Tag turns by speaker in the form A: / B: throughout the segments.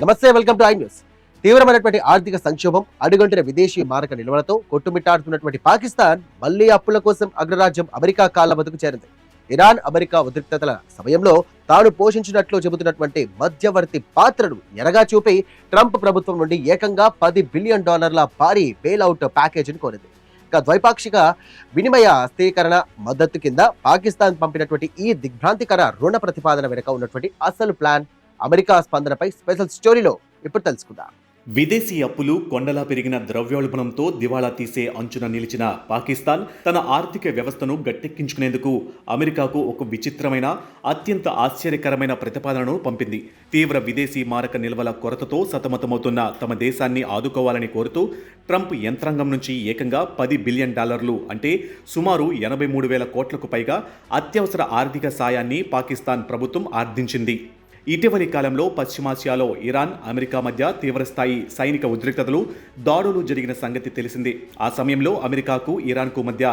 A: నమస్తే, welcome to I news. తీవ్రమైనటువంటి ఆర్థిక సంక్షోభం, అడుగంటిన విదేశీ మారక నిల్వలతో కొట్టుమిట్టాడుతున్నటువంటి పాకిస్తాన్ మళ్లీ అప్పుల కోసం అగ్రరాజ్యం అమెరికా కాళ్ల బతుకు చేరింది. ఇరాన్ అమెరికా ఉద్రిక్తతల సమయంలో తాను పోషించినట్లు చెబుతున్నటువంటి మధ్యవర్తి పాత్రను ఎరగా చూపి ట్రంప్ ప్రభుత్వం నుండి ఏకంగా $10 బిలియన్ భారీ బెయిల్అవుట్ ప్యాకేజీని కోరింది. ఇక ద్వైపాక్షిక వినిమయ స్థిరీకరణ మద్దతు కింద పాకిస్తాన్ పంపినటువంటి ఈ దిగ్భ్రాంతికర రుణ ప్రతిపాదన వెనుక ఉన్నటువంటి అసలు ప్లాన్, అమెరికా స్పందనపై స్పెషల్ స్టోరీలో ఇప్పుడు తెలుసుకుందాం.
B: విదేశీ అప్పులు కొండలా పెరిగిన ద్రవ్యోల్బణంతో దివాళా తీసే అంచున నిలిచిన పాకిస్తాన్ తన ఆర్థిక వ్యవస్థను గట్టెక్కించుకునేందుకు అమెరికాకు ఒక విచిత్రమైన, అత్యంత ఆశ్చర్యకరమైన ప్రతిపాదనను పంపింది. తీవ్ర విదేశీ మారక నిల్వల కొరతతో సతమతమవుతున్న తమ దేశాన్ని ఆదుకోవాలని కోరుతూ ట్రంప్ యంత్రాంగం నుంచి ఏకంగా $10 బిలియన్ అంటే సుమారు 83,000 కోట్లకు పైగా అత్యవసర ఆర్థిక సాయాన్ని పాకిస్తాన్ ప్రభుత్వం ఆర్థించింది. ఇటీవలి కాలంలో పశ్చిమాసియాలో ఇరాన్, అమెరికా మధ్య తీవ్రస్థాయి సైనిక ఉద్రిక్తతలు, దాడులు జరిగిన సంగతి తెలిసిందే. ఆ సమయంలో అమెరికాకు, ఇరాన్కు మధ్య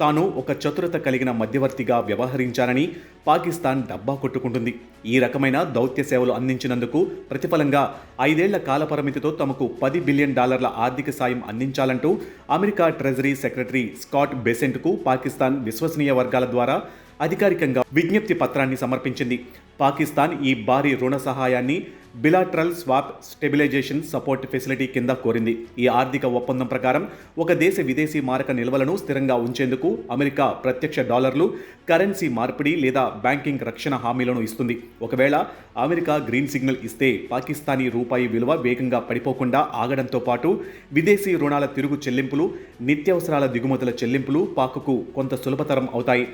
B: తాను ఒక చతురత కలిగిన మధ్యవర్తిగా వ్యవహరించానని పాకిస్తాన్ డబ్బా కొట్టుకుంటుంది. ఈ రకమైన దౌత్య సేవలు అందించినందుకు ప్రతిఫలంగా 5 ఏళ్ల కాలపరిమితితో తమకు $10 బిలియన్ ఆర్థిక సాయం అందించాలంటూ అమెరికా ట్రెజరీ సెక్రటరీ స్కాట్ బెసెంట్కు పాకిస్తాన్ విశ్వసనీయ వర్గాల ద్వారా అధికారికంగా విజ్ఞప్తి పత్రాన్ని సమర్పించింది. పాకిస్తాన్ ఈ భారీ రుణ సహాయాన్ని బిలాటరల్ స్వాప్ స్టెబిలైజేషన్ సపోర్ట్ ఫెసిలిటీ కింద కోరింది. ఈ ఆర్థిక ఒప్పందం ప్రకారం ఒక దేశ విదేశీ మారక నిల్వలను స్థిరంగా ఉంచేందుకు అమెరికా ప్రత్యక్ష డాలర్లు, కరెన్సీ మార్పిడి లేదా బ్యాంకింగ్ రక్షణ హామీలను ఇస్తుంది. ఒకవేళ అమెరికా గ్రీన్ సిగ్నల్ ఇస్తే పాకిస్తానీ రూపాయి విలువ వేగంగా పడిపోకుండా ఆగడంతో పాటు విదేశీ రుణాల తిరుగు చెల్లింపులు, నిత్యావసరాల దిగుమతుల చెల్లింపులు పాక్కు కొంత సులభతరం అవుతాయి.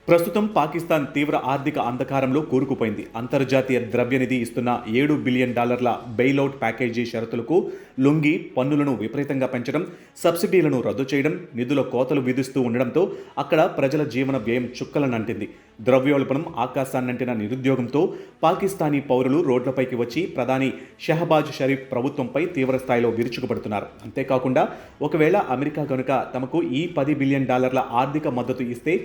B: ప్రస్తుతం పాకిస్తాన్ తీవ్ర ఆర్థిక అంధకారంలో కూరుకుపోయింది. అంతర్జాతీయ ద్రవ్యనిధి ఇస్తున్న $7 బిలియన్ బెయిల్అవుట్ ప్యాకేజీ షరతులకు లొంగి పన్నులను విపరీతంగా పెంచడం, సబ్సిడీలను రద్దు చేయడం, నిధుల కోతలు విధిస్తూ ఉండడంతో అక్కడ ప్రజల జీవన వ్యయం చుక్కలనంటింది. ద్రవ్యోల్బణం ఆకాశాన్నంటిన నిరుద్యోగంతో పాకిస్తానీ పౌరులు రోడ్లపైకి వచ్చి ప్రధాని షహబాజ్ షరీఫ్ ప్రభుత్వంపై తీవ్రస్థాయిలో విరుచుకుపడుతున్నారు. అంతేకాకుండా ఒకవేళ అమెరికా కనుక తమకు ఈ $10 బిలియన్ ఆర్థిక మద్దతు ఇస్తే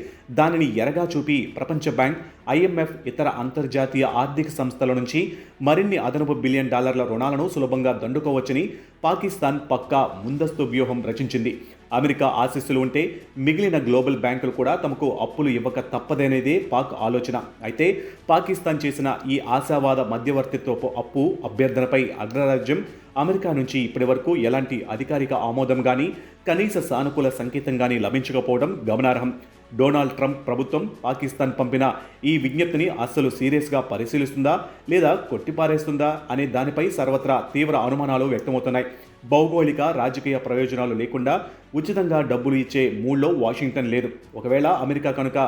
B: దానిని ఎరగా చూపి ప్రపంచ బ్యాంక్, IMF, ఇతర అంతర్జాతీయ ఆర్థిక సంస్థల నుంచి మరిన్ని అదనపు $1 బిలియన్ రుణాలను సులభంగా దండుకోవచ్చని పాకిస్తాన్ పక్కా ముందస్తు వ్యూహం రచించింది. అమెరికా ఆశీస్సులు ఉంటే మిగిలిన గ్లోబల్ బ్యాంకులు కూడా తమకు అప్పులు ఇవ్వక తప్పదనేదే పాక్ ఆలోచన. అయితే పాకిస్తాన్ చేసిన ఈ ఆశావాద మధ్యవర్తిత్వపు అప్పు అభ్యర్థనపై అగ్రరాజ్యం అమెరికా నుంచి ఇప్పటి వరకు ఎలాంటి అధికారిక ఆమోదం కానీ, కనీస సానుకూల సంకేతం కానీ లభించకపోవడం గమనార్హం. డొనాల్డ్ ట్రంప్ ప్రభుత్వం పాకిస్తాన్ పంపిన ఈ విజ్ఞప్తిని అస్సలు సీరియస్గా పరిశీలిస్తుందా లేదా కొట్టిపారేస్తుందా అనే దానిపై సర్వత్రా తీవ్ర అనుమానాలు వ్యక్తమవుతున్నాయి. భౌగోళిక, రాజకీయ ప్రయోజనాలు లేకుండా ఉచితంగా డబ్బులు ఇచ్చే మూడ్లో వాషింగ్టన్ లేదు. ఒకవేళ అమెరికా కనుక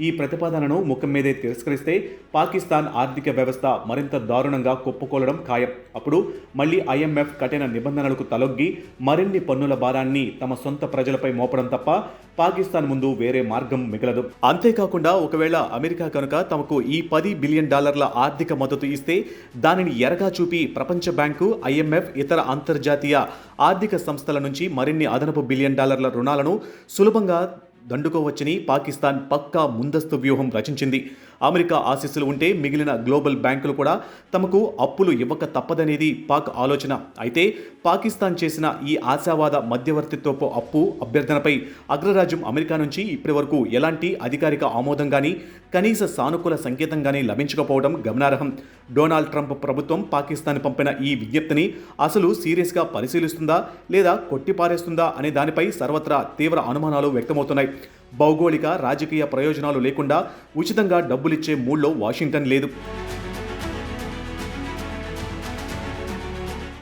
B: ఈ ప్రతిపాదనను ముఖం మీదే తిరస్కరిస్తే పాకిస్తాన్ ఆర్థిక వ్యవస్థ మరింత దారుణంగా కుప్పకూలడం ఖాయం. అప్పుడు మళ్ళీ IMF కఠిన నిబంధనలకు తలొగ్గి మరిన్ని పన్నుల భారాన్ని తమ సొంత ప్రజలపై మోపడం తప్ప పాకిస్తాన్ ముందు వేరే మార్గం మిగలదు. అంతేకాకుండా ఒకవేళ అమెరికా కనుక తమకు ఈ $10 బిలియన్ ఆర్థిక మద్దతు ఇస్తే దానిని ఎరగా చూపి ప్రపంచ బ్యాంకు, IMF, ఇతర అంతర్జాతీయ ఆర్థిక సంస్థల నుంచి మరిన్ని అదనపు $1 బిలియన్ రుణాలను సులభంగా దండుకోవచ్చని పాకిస్తాన్ పక్కా ముందస్తు వ్యూహం రచించింది. అమెరికా ఆశీస్సులు ఉంటే మిగిలిన గ్లోబల్ బ్యాంకులు కూడా తమకు అప్పులు ఇవ్వక తప్పదనేది పాక్ ఆలోచన. అయితే పాకిస్తాన్ చేసిన ఈ ఆశావాద మధ్యవర్తిత్వపు అప్పు అభ్యర్థనపై అగ్రరాజ్యం అమెరికా నుంచి ఇప్పటి వరకు ఎలాంటి అధికారిక ఆమోదం కానీ, కనీస సానుకూల సంకేతం కానీ లభించకపోవడం గమనార్హం. డొనాల్డ్ ట్రంప్ ప్రభుత్వం పాకిస్తాన్ పంపిన ఈ విజ్ఞప్తిని అసలు సీరియస్గా పరిశీలిస్తుందా లేదా కొట్టిపారేస్తుందా అనే దానిపై సర్వత్రా తీవ్ర అనుమానాలు వ్యక్తమవుతున్నాయి. భౌగోళిక, రాజకీయ ప్రయోజనాలు లేకుండా ఉచితంగా డబ్బులిచ్చే మూడ్లో వాషింగ్టన్ లేదు.